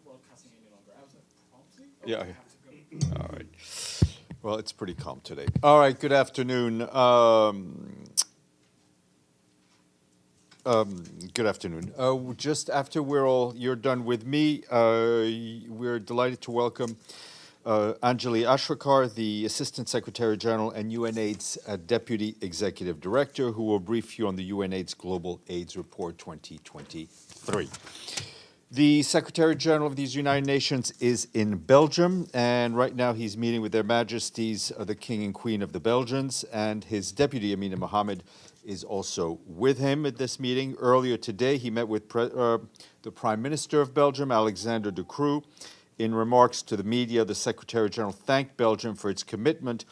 broadcasting any longer. I was like, promptly? Yeah. I have to go. All right. Well, it's pretty calm today. All right. Good afternoon. Good afternoon. Just after you're done with me, we're delighted to welcome Anjali Ashrakar, the Assistant Secretary General and UNAIDS Deputy Executive Director, who will brief you on the UNAIDS Global AIDS Report 2023. The Secretary General of these United Nations is in Belgium, and right now he's meeting with their Majesties, the King and Queen of the Belgians, and his deputy, Amina Mohammad, is also with him at this meeting. Earlier today, he met with the Prime Minister of Belgium, Alexander de Croo. In remarks to the media, the Secretary General thanked Belgium for its commitment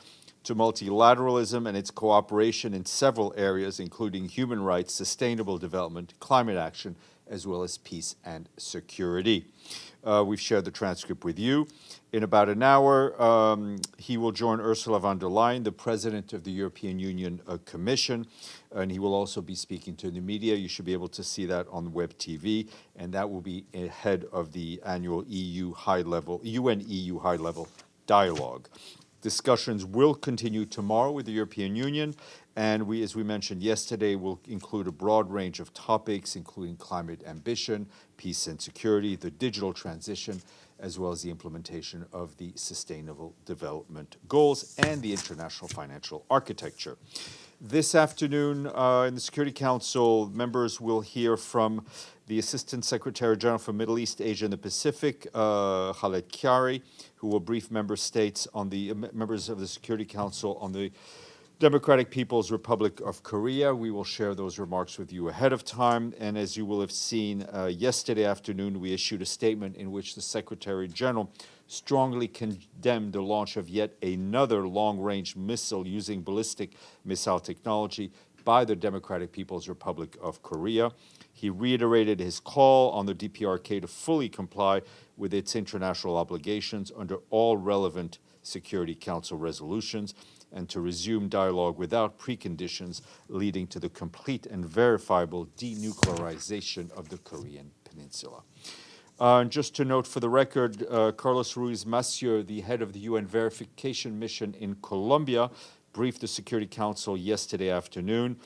to multilateralism and its cooperation in several areas, including human rights, sustainable development, climate action, as well as peace and security. We've shared the transcript with you. In about an hour, he will join Ursula von der Leyen, the President of the European Union Commission, and he will also be speaking to the media. You should be able to see that on web TV, and that will be ahead of the annual UN-EU high-level dialogue. Discussions will continue tomorrow with the European Union, and as we mentioned yesterday, will include a broad range of topics, including climate ambition, peace and security, the digital transition, as well as the implementation of the Sustainable Development Goals and the international financial architecture. This afternoon in the Security Council, members will hear from the Assistant Secretary General for Middle East, Asia, and the Pacific, Khaled Kyari, who will brief members of the Security Council on the Democratic People's Republic of Korea. We will share those remarks with you ahead of time. And as you will have seen yesterday afternoon, we issued a statement in which the Secretary General strongly condemned the launch of yet another long-range missile using ballistic missile technology by the Democratic People's Republic of Korea. He reiterated his call on the DPRK to fully comply with its international obligations under all relevant Security Council resolutions and to resume dialogue without preconditions leading to the complete and verifiable denuclearization of the Korean Peninsula. And just to note for the record, Carlos Ruiz Massieu, the head of the UN verification mission in Colombia, briefed the Security Council yesterday afternoon.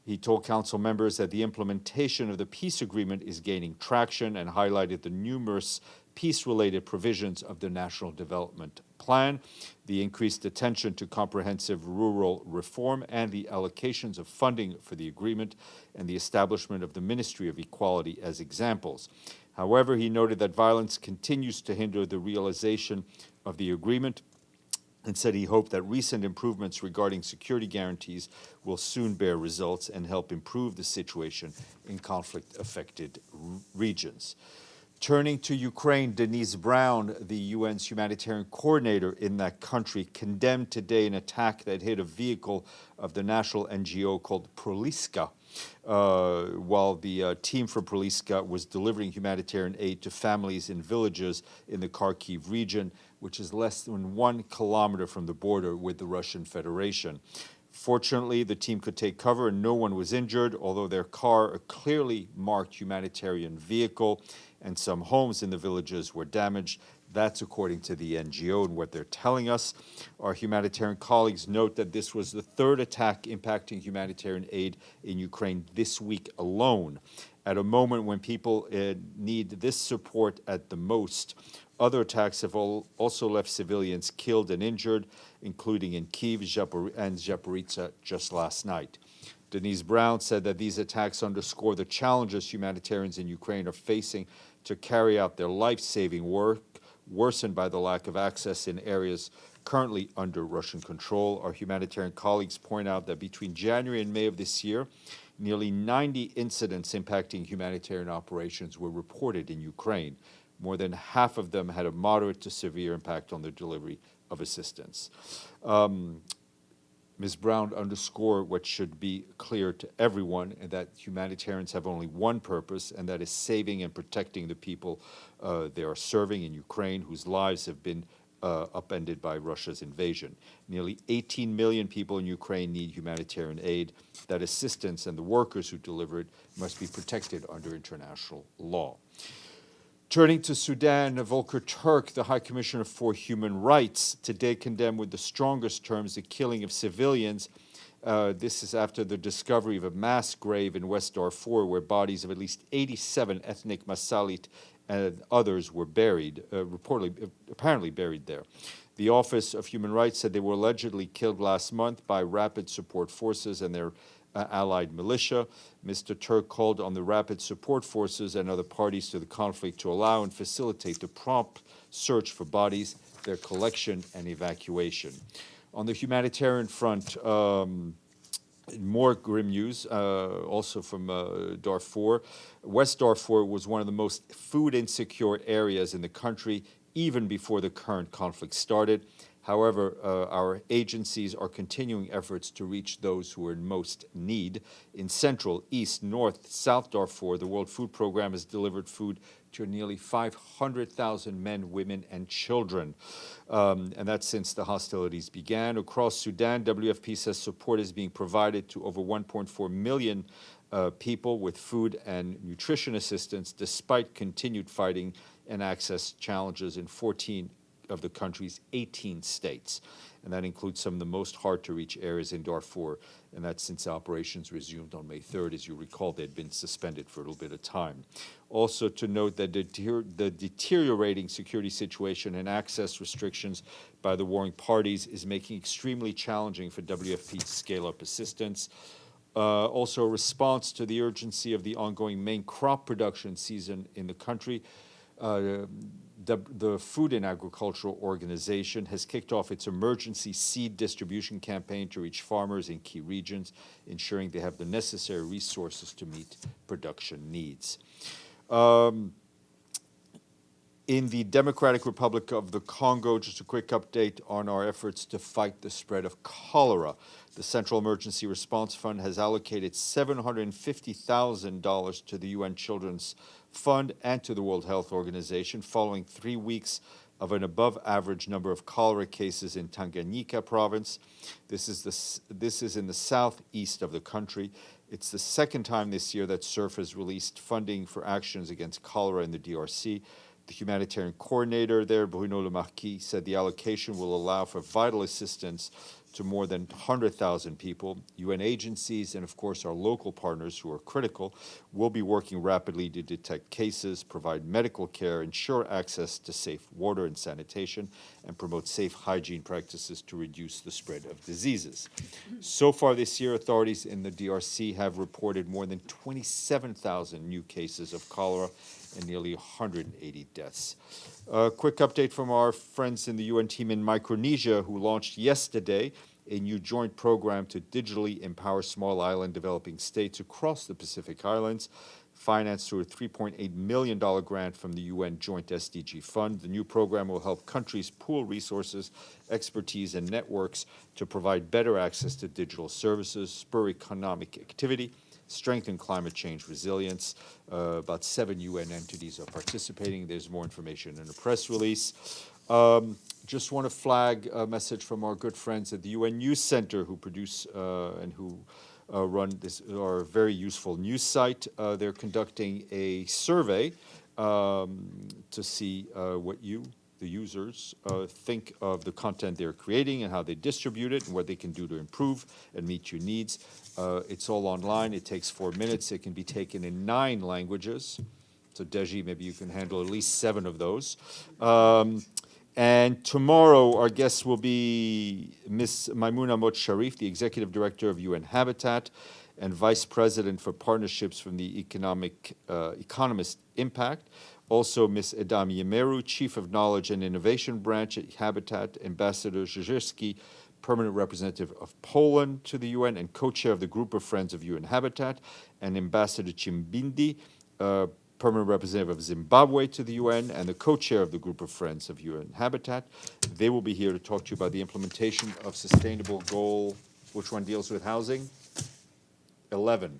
He told Council members that the implementation of the peace agreement is gaining traction and highlighted the numerous peace-related provisions of the National Development Plan, the increased attention to comprehensive rural reform, and the allocations of funding for the agreement, and the establishment of the Ministry of Equality as examples. However, he noted that violence continues to hinder the realization of the agreement and said he hoped that recent improvements regarding security guarantees will soon bear results and help improve the situation in conflict-affected regions. Turning to Ukraine, Denise Brown, the UN's humanitarian coordinator in that country, condemned today an attack that hit a vehicle of the national NGO called Proliska, while the team from Proliska was delivering humanitarian aid to families in villages in the Kharkiv region, which is less than 1 kilometer from the border with the Russian Federation. Fortunately, the team could take cover and no one was injured, although their car, a clearly marked humanitarian vehicle, and some homes in the villages were damaged. That's according to the NGO and what they're telling us. Our humanitarian colleagues note that this was the third attack impacting humanitarian aid in Ukraine this week alone. At a moment when people need this support at the most, other attacks have also left civilians killed and injured, including in Kyiv and Zaporizhzhia just last night. Denise Brown said that these attacks underscore the challenges humanitarians in Ukraine are facing to carry out their life-saving work, worsened by the lack of access in areas currently under Russian control. Our humanitarian colleagues point out that between January and May of this year, nearly 90 incidents impacting humanitarian operations were reported in Ukraine. More than half of them had a moderate to severe impact on the delivery of assistance. Ms. Brown underscored what should be clear to everyone, and that humanitarians have only one purpose, and that is saving and protecting the people they are serving in Ukraine, whose lives have been upended by Russia's invasion. Nearly 18 million people in Ukraine need humanitarian aid. That assistance and the workers who deliver it must be protected under international law. Turning to Sudan, Volker Turk, the High Commissioner for Human Rights, today condemned with the strongest terms the killing of civilians. This is after the discovery of a mass grave in West Darfur where bodies of at least 87 ethnic Masalit and others were buried, apparently buried there. The Office of Human Rights said they were allegedly killed last month by Rapid Support Forces and their allied militia. Mr. Turk called on the Rapid Support Forces and other parties to the conflict to allow and facilitate the prompt search for bodies, their collection and evacuation. On the humanitarian front, more grim news, also from Darfur. West Darfur was one of the most food insecure areas in the country even before the current conflict started. However, our agencies are continuing efforts to reach those who are in most need. In Central, East, North, South Darfur, the World Food Programme has delivered food to nearly 500,000 men, women, and children. And that's since the hostilities began. Across Sudan, WFP says support is being provided to over 1.4 million people with food and nutrition assistance, despite continued fighting and access challenges in 14 of the country's 18 states. And that includes some of the most hard-to-reach areas in Darfur, and that's since operations resumed on May 3rd. As you recall, they'd been suspended for a little bit of time. Also to note that the deteriorating security situation and access restrictions by the warring parties is making it extremely challenging for WFP to scale up assistance. Also, a response to the urgency of the ongoing main crop production season in the country, the Food and Agricultural Organization has kicked off its emergency seed distribution campaign to reach farmers in key regions, ensuring they have the necessary resources to meet production needs. In the Democratic Republic of the Congo, just a quick update on our efforts to fight the spread of cholera. The Central Emergency Response Fund has allocated $750,000 to the UN Children's Fund and to the World Health Organization following 3 weeks of an above-average number of cholera cases in Tanganyika province. This is in the southeast of the country. It's the second time this year that SURF has released funding for actions against cholera in the DRC. The humanitarian coordinator there, Bruno Le Marquis, said the allocation will allow for vital assistance to more than 100,000 people. UN agencies and, of course, our local partners who are critical will be working rapidly to detect cases, provide medical care, ensure access to safe water and sanitation, and promote safe hygiene practices to reduce the spread of diseases. So far this year, authorities in the DRC have reported more than 27,000 new cases of cholera and nearly 180 deaths. A quick update from our friends in the UN team in Micronesia, who launched yesterday a new joint program to digitally empower small island developing states across the Pacific Islands, financed through a $3.8 million grant from the UN Joint SDG Fund. The new program will help countries pool resources, expertise, and networks to provide better access to digital services, spur economic activity, strengthen climate change resilience. About 7 UN entities are participating. There's more information in a press release. Just want to flag a message from our good friends at the UN News Center who produce and who run this our very useful news site. They're conducting a survey to see what you, the users, think of the content they're creating and how they distribute it and what they can do to improve and meet your needs. It's all online. It takes 4 minutes. It can be taken in 9 languages. So Deji, maybe you can handle at least 7 of those. And tomorrow, our guest will be Ms. Maimouna Mohammed, the Executive Director of UN Habitat and Vice President for Partnerships from the Economist Impact. Also, Ms. Edam Yemeru, Chief of Knowledge and Innovation Branch at Habitat, Ambassador Zizerski, Permanent Representative of Poland to the UN and co-chair of the Group of Friends of UN Habitat, and Ambassador Chimbindi, Permanent Representative of Zimbabwe to the UN and the co-chair of the Group of Friends of UN Habitat. They will be here to talk to you about the implementation of Sustainable Goal, which one deals with housing? 11.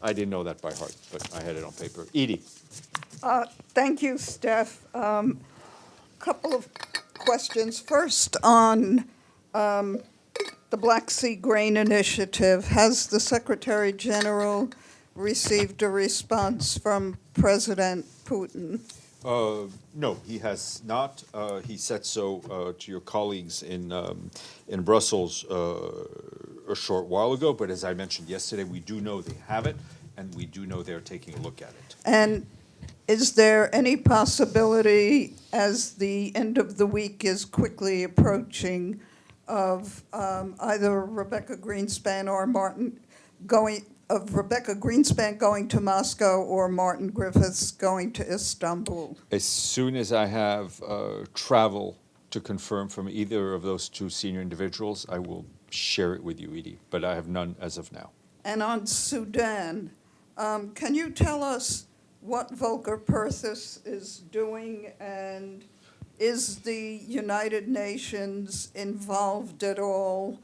I didn't know that by heart, but I had it on paper. Edie. Thank you, Steph. Couple of questions. First, on the Black Sea Grain Initiative, has the Secretary General received a response from President Putin? No, he has not. He said so to your colleagues in Brussels a short while ago, but as I mentioned yesterday, we do know they have it, and we do know they're taking a look at it. And is there any possibility, as the end of the week is quickly approaching, of either Rebecca Greenspan or Rebecca Greenspan going to Moscow or Martin Griffiths going to Istanbul? As soon as I have travel to confirm from either of those two senior individuals, I will share it with you, Edie, but I have none as of now. And on Sudan, can you tell us what Volker Perthes is doing, and is the United Nations involved at all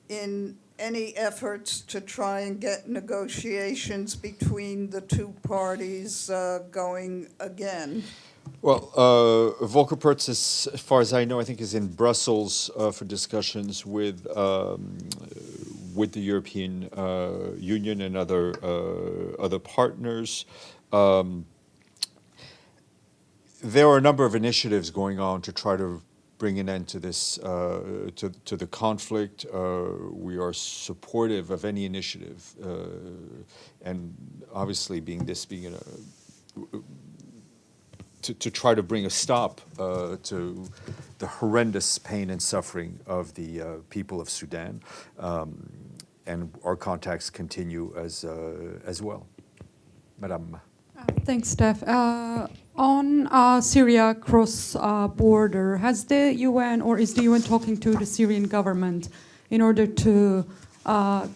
in any efforts to try and get negotiations between the two parties going again? Well, Volker Perthes, as far as I know, I think is in Brussels for discussions with the European Union and other partners. There are a number of initiatives going on to try to bring an end to this, to the conflict. We are supportive of any initiative, and obviously to try to bring a stop to the horrendous pain and suffering of the people of Sudan, and our contacts continue as well. Madame. Thanks, Steph. On Syria cross-border, has the UN or is the UN talking to the Syrian government in order to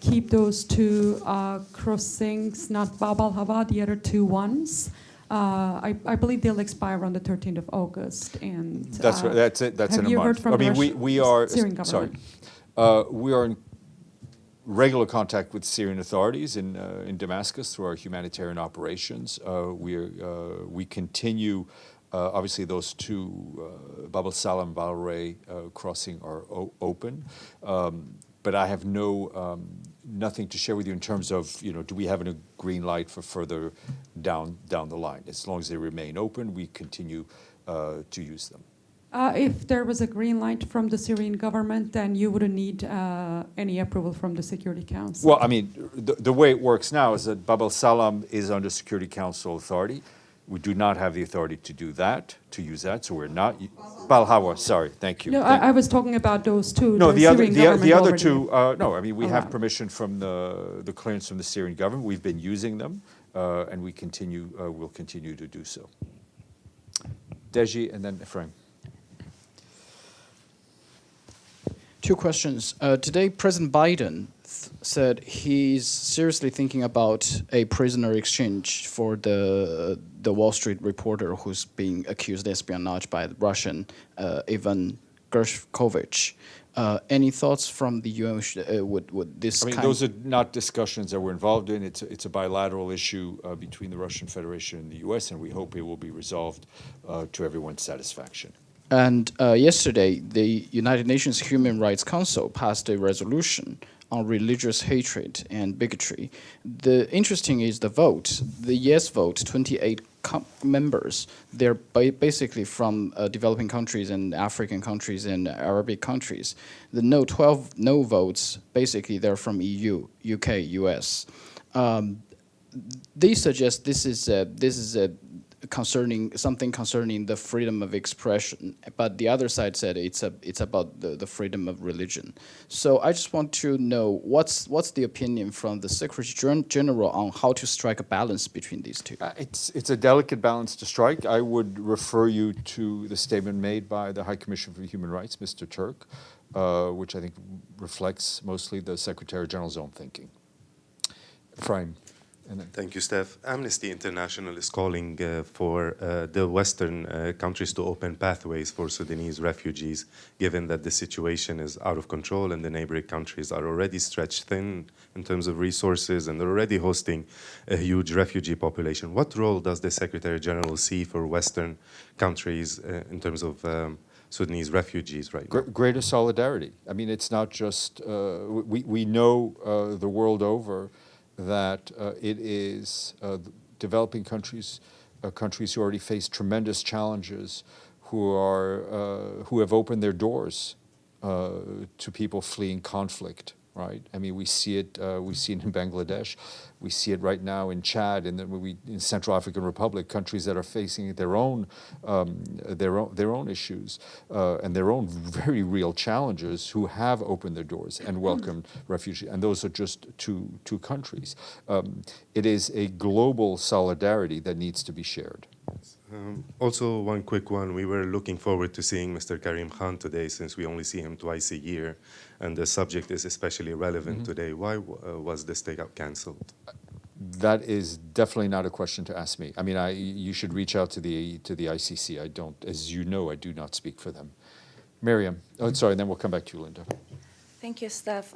keep those two crossings, not Bab al-Hawa, the other two ones? I believe they'll expire on the 13th of August. And that's right. That's it. That's in a month. Have you heard from we are Syrian government? Sorry. We are in regular contact with Syrian authorities in Damascus through our humanitarian operations. We continue. Obviously, those two, Bab al-Salam, Bab al-Ray crossing are open, but I have nothing to share with you in terms of, do we have a green light for further down the line? As long as they remain open, we continue to use them. If there was a green light from the Syrian government, then you wouldn't need any approval from the Security Council. Well, I mean, the way it works now is that Bab al-Salam is under Security Council authority. We do not have the authority to do that, to use that, so we're not. Bab al-Hawa, sorry, thank you. No, I was talking about those two. No, the other already two, no, I mean, we have allowed. Permission from the clearance from the Syrian government. We've been using them, and we'll continue to do so. Deji, and then Ephraim. Two questions. Today, President Biden said he's seriously thinking about a prisoner exchange for the Wall Street reporter who's being accused of espionage by the Russian Ivan Gershkovich. Any thoughts from the UN? Would this? I mean, those are not discussions that we're involved in. It's a bilateral issue between the Russian Federation and the U.S., and we hope it will be resolved to everyone's satisfaction. And yesterday, the United Nations Human Rights Council passed a resolution on religious hatred and bigotry. The interesting is the vote. The yes vote, 28 members. They're basically from developing countries and African countries and Arabic countries. The no, 12 no votes, basically they're from EU, UK, US. They suggest this is something concerning the freedom of expression, but the other side said it's about the freedom of religion. So I just want to know what's the opinion from the Secretary General on how to strike a balance between these two. It's a delicate balance to strike. I would refer you to the statement made by the High Commissioner for Human Rights, Mr. Turk, which I think reflects mostly the Secretary General's own thinking. Ephraim. Thank you, Steph. Amnesty International is calling for the Western countries to open pathways for Sudanese refugees, given that the situation is out of control and the neighboring countries are already stretched thin in terms of resources and they're already hosting a huge refugee population. What role does the Secretary General see for Western countries in terms of Sudanese refugees right now? Greater solidarity. I mean, it's not just, we know the world over that it is developing countries countries who already face tremendous challenges, who have opened their doors to people fleeing conflict. Right? I mean, we see it in Bangladesh, we see it right now in Chad, and then in Central African Republic, countries that are facing their own issues and their own very real challenges, who have opened their doors and welcomed refugees. And those are just two countries. It is a global solidarity that needs to be shared. Also, one quick one. We were looking forward to seeing Mr. Karim Khan today, since we only see him twice a year, and the subject is especially relevant today. Why was this takeout cancelled? That is definitely not a question to ask me. I mean, you should reach out to the ICC. I don't, as you know, I do not speak for them. Miriam, oh, sorry, and then we'll come back to you, Linda. Thank you, Steph.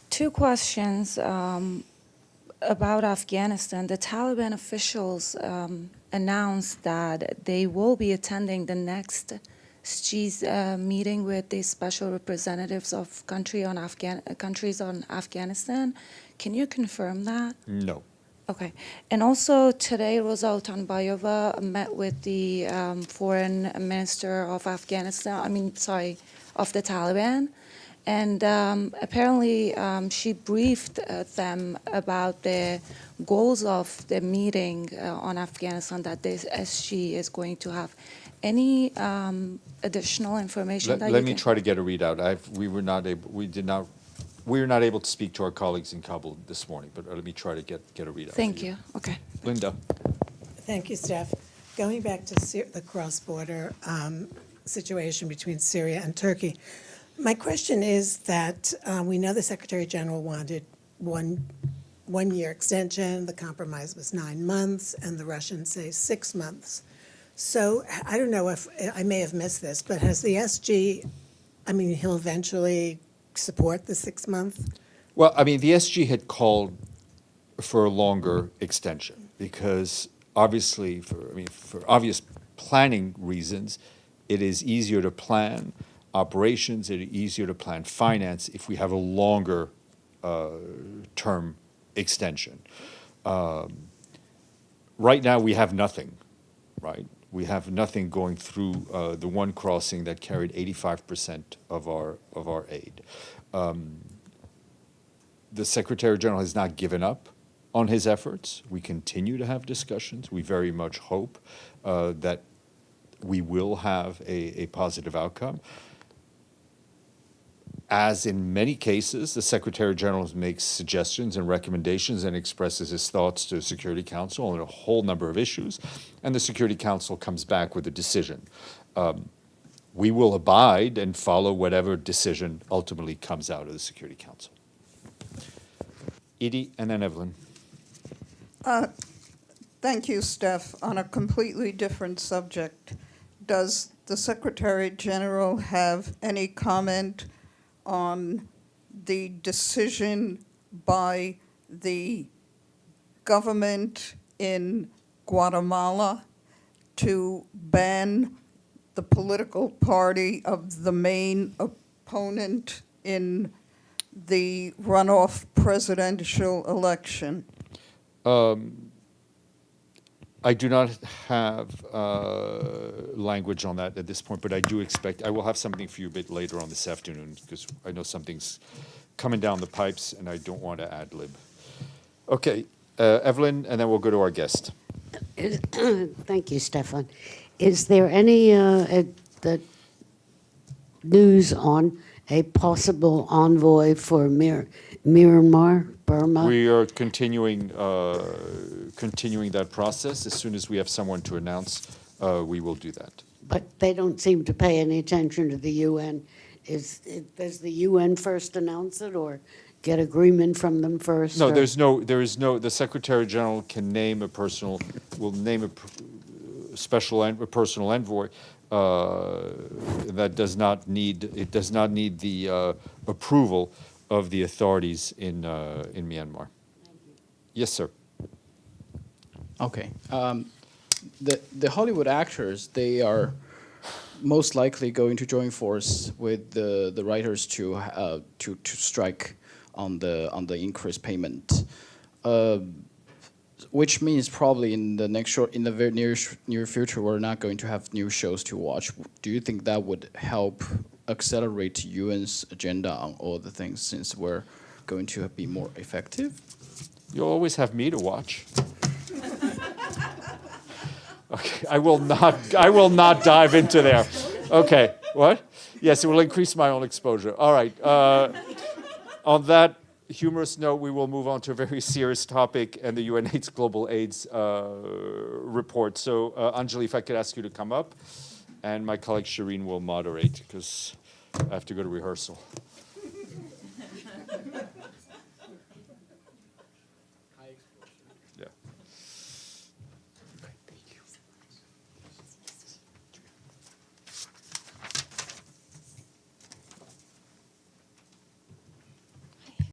Two questions about Afghanistan. The Taliban officials announced that they will be attending the next SG's meeting with the special representatives of countries on Afghanistan. Can you confirm that? No. Okay. And also today, Rosa Otunbayeva met with the foreign minister of Afghanistan, of the Taliban. And apparently she briefed them about the goals of the meeting on Afghanistan that this SG is going to have. Any additional information Let me try to get a readout. We were not able to speak to our colleagues in Kabul this morning, but let me try to get a readout. Thank you. Okay. Linda. Thank you, Steph. Going back to the cross-border situation between Syria and Turkey, my question is that we know the Secretary General wanted one-year extension. The compromise was 9 months, and the Russians say 6 months. So I don't know if I may have missed this, but has the SG? He'll eventually support the 6 month? Well, I mean, the SG had called for a longer extension because obviously, for obvious planning reasons, it is easier to plan operations, it is easier to plan finance if we have a longer term extension. Right now, we have nothing, right? We have nothing going through the one crossing that carried 85% of our aid. The Secretary General has not given up on his efforts. We continue to have discussions. We very much hope that we will have a positive outcome. As in many cases, the Secretary General makes suggestions and recommendations and expresses his thoughts to the Security Council on a whole number of issues, and the Security Council comes back with a decision. We will abide and follow whatever decision ultimately comes out of the Security Council. Edie and then Evelyn. Thank you, Steph. On a completely different subject, does the Secretary General have any comment on the decision by the government in Guatemala to ban the political party of the main opponent in the runoff presidential election? I do not have language on that at this point, but I do expect I will have something for you a bit later on this afternoon because I know something's coming down the pipes and I don't want to ad lib. Okay, Evelyn, and then we'll go to our guest. Thank you, Stéphane. Is there any news on a possible envoy for Myanmar, Burma? We are continuing that process. As soon as we have someone to announce, we will do that. But they don't seem to pay any attention to the UN. Does the UN first announce it or get agreement from them first? No, there is no, the Secretary General can name a personal envoy. That does not need the approval of the authorities in Myanmar. Yes, sir. Okay. The Hollywood actors, they are most likely going to join force with the writers to strike on the increased payment. which means probably in the very near future, we're not going to have new shows to watch. Do you think that would help accelerate UN's agenda on all the things, since we're going to be more effective? You'll always have me to watch. Okay, I will not dive into there. Okay, what? Yes, it will increase my own exposure. All right. On that humorous note, we will move on to a very serious topic and the UNAIDS Global AIDS report. So, Anjali, if I could ask you to come up, and my colleague Shireen will moderate because I have to go to rehearsal.